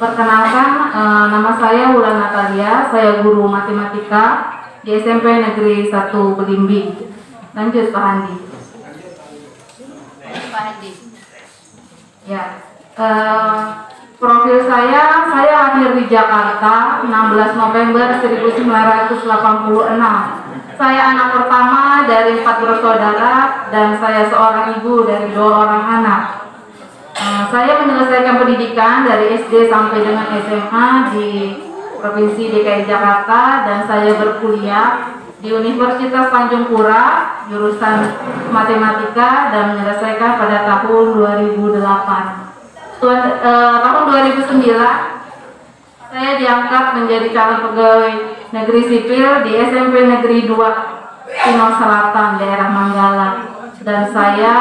Perkenalkan, nama saya Wulan Natalia, saya guru matematika di SMP Negeri 1 Belimbing. Lanjut Pak Handi. Ya, profil saya lahir di Jakarta 16 November 1986. Saya anak pertama dari 4 bersaudara dan saya seorang ibu dari 2 orang anak. Saya menyelesaikan pendidikan dari SD sampai dengan SMA di Provinsi DKI Jakarta dan saya berkuliah di Universitas Tanjung Pura jurusan Matematika dan menyelesaikan pada tahun 2008. Tahun 2009 saya diangkat menjadi calon pegawai negeri sipil di SMP Negeri 2 Tino Selatan, daerah Manggala, dan saya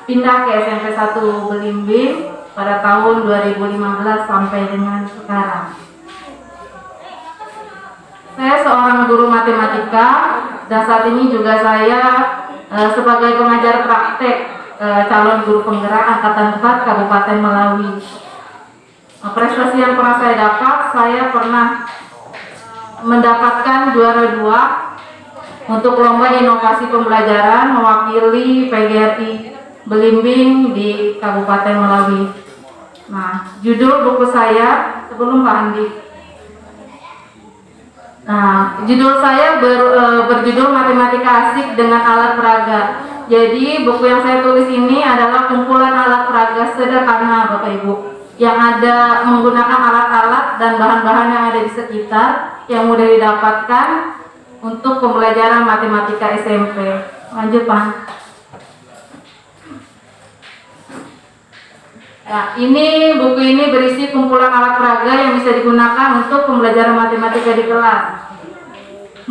pindah ke SMP 1 Belimbing pada tahun 2015 sampai dengan sekarang. Saya seorang guru matematika dan saat ini juga saya sebagai pengajar praktek calon guru penggerak Angkatan 4 Kabupaten Melawi. Prestasi yang pernah saya dapat, saya pernah mendapatkan juara 2 untuk lomba inovasi pembelajaran mewakili PGRI Belimbing di Kabupaten Melawi. Nah, judul buku saya sebelum Pak Andi. Nah, judul saya berjudul Matematika Asik dengan Alat Peraga. Jadi buku yang saya tulis ini adalah kumpulan alat peraga sederhana Bapak Ibu, yang ada menggunakan alat-alat dan bahan-bahan yang ada di sekitar yang mudah didapatkan untuk pembelajaran matematika SMP. Lanjut Pak. Nah, buku ini berisi kumpulan alat peraga yang bisa digunakan untuk pembelajaran matematika di kelas.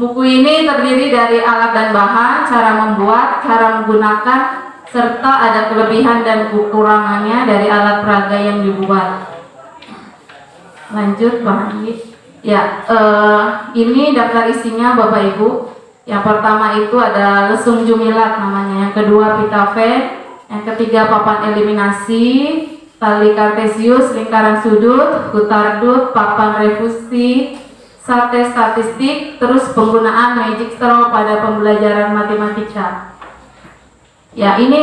Buku ini terdiri dari alat dan bahan, cara membuat, cara menggunakan, serta ada kelebihan dan kekurangannya dari alat peraga yang dibuat. Lanjut Pak Andi. Ya, ini daftar isinya Bapak Ibu. Yang pertama itu ada lesung jumilat namanya, yang kedua pitaven, yang ketiga papan eliminasi, tali kartesius, lingkaran sudut, kutardut, papan refusi, sate statistik, terus penggunaan magic straw pada pembelajaran matematika. Ya, ini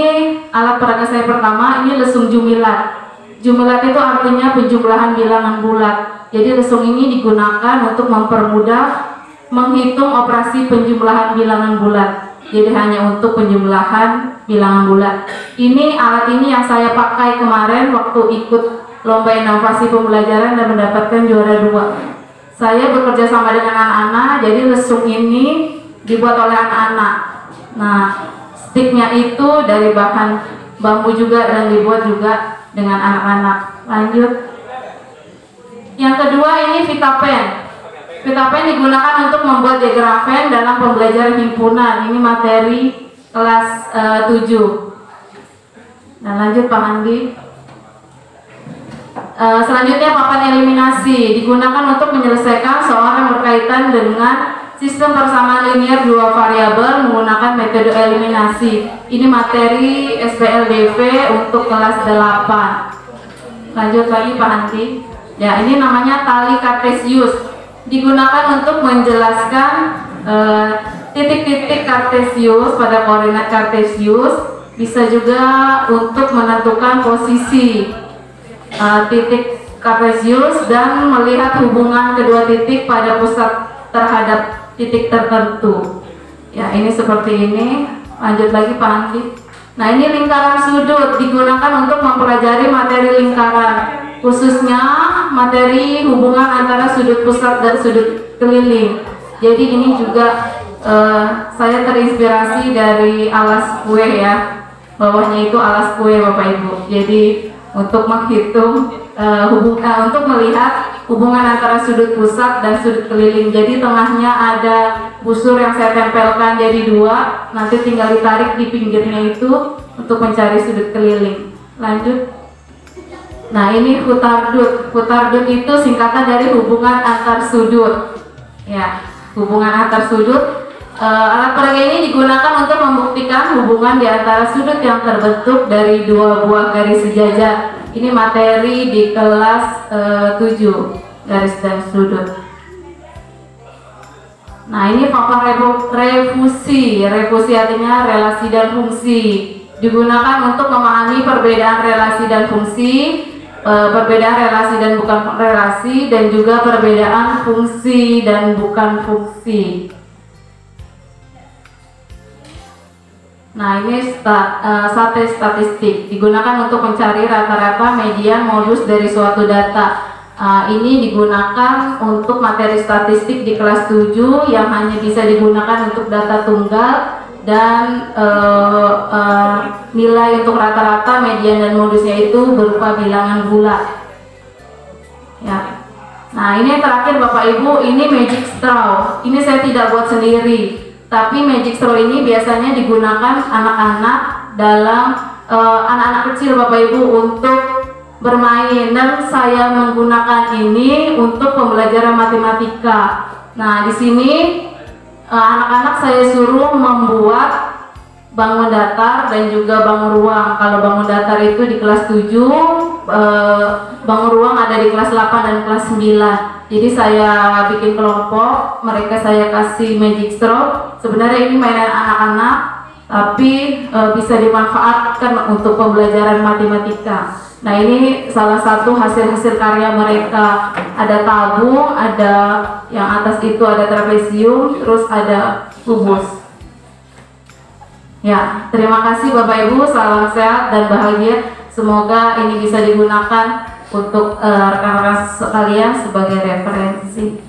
alat peraga saya pertama, ini lesung jumilat. Jumilat itu artinya penjumlahan bilangan bulat. Jadi lesung ini digunakan untuk mempermudah menghitung operasi penjumlahan bilangan bulat. Jadi hanya untuk penjumlahan bilangan bulat. Ini alat ini yang saya pakai kemarin waktu ikut lomba inovasi pembelajaran dan mendapatkan juara 2. Saya bekerja sama dengan anak-anak, jadi lesung ini dibuat oleh anak-anak. Nah, sticknya itu dari bahan bambu juga dan dibuat juga dengan anak-anak. Lanjut. Yang kedua ini pitaven. Pitaven digunakan untuk membuat diagrafen dalam pembelajaran himpunan. Ini materi kelas 7. Nah, lanjut Pak Andi. Selanjutnya papan eliminasi digunakan untuk menyelesaikan soal yang berkaitan dengan sistem persamaan linear 2 variabel menggunakan metode eliminasi. Ini materi SPLDV untuk kelas 8. Lanjut lagi Pak Andi. Ya, ini namanya tali kartesius. Digunakan untuk menjelaskan titik-titik kartesius pada koordinat kartesius. Bisa juga untuk menentukan posisi titik kartesius dan melihat hubungan kedua titik pada pusat terhadap titik tertentu. Ya, ini seperti ini. Lanjut lagi Pak Andi. Nah, ini lingkaran sudut digunakan untuk mempelajari materi lingkaran, khususnya materi hubungan antara sudut pusat dan sudut keliling. Jadi ini juga saya terinspirasi dari alas kue ya, bawahnya itu alas kue Bapak Ibu. Jadi untuk menghitung untuk melihat hubungan antara sudut pusat dan sudut keliling. Jadi tengahnya ada busur yang saya tempelkan jadi 2, nanti tinggal ditarik di pinggirnya itu untuk mencari sudut keliling. Lanjut. Nah, ini hutardut. Hutardut itu singkatan dari hubungan antar sudut. Ya, hubungan antar sudut. Alat peraga ini digunakan untuk membuktikan hubungan di antara sudut yang terbentuk dari 2 buah garis sejajar. Ini materi di kelas 7, garis dan sudut. Nah, ini papan refusi. Refusi artinya relasi dan fungsi. Digunakan untuk memahami perbedaan relasi dan fungsi, perbedaan relasi dan bukan relasi, dan juga perbedaan fungsi dan bukan fungsi. Nah, ini sate statistik digunakan untuk mencari rata-rata median modus dari suatu data. Ini digunakan untuk materi statistik di kelas 7 yang hanya bisa digunakan untuk data tunggal dan nilai untuk rata-rata, median dan modusnya itu berupa bilangan bulat. Ya. Nah, ini yang terakhir Bapak Ibu, ini magic straw. Ini saya tidak buat sendiri. Tapi magic straw ini biasanya digunakan anak-anak dalam anak-anak kecil Bapak Ibu untuk bermain, dan saya menggunakan ini untuk pembelajaran matematika. Nah, di sini anak-anak saya suruh membuat bangun datar dan juga bangun ruang. Kalau bangun datar itu di kelas 7, bangun ruang ada di kelas 8 dan kelas 9. Jadi saya bikin kelompok, mereka saya kasih magic straw. Sebenarnya ini mainan anak-anak, tapi bisa dimanfaatkan untuk pembelajaran matematika. Nah, ini salah satu hasil-hasil karya mereka. Ada tabung, ada yang atas itu ada trapesium, terus ada kubus. Ya, terima kasih Bapak Ibu, salam sehat dan bahagia. Semoga ini bisa digunakan untuk rekan-rekan sekalian sebagai referensi.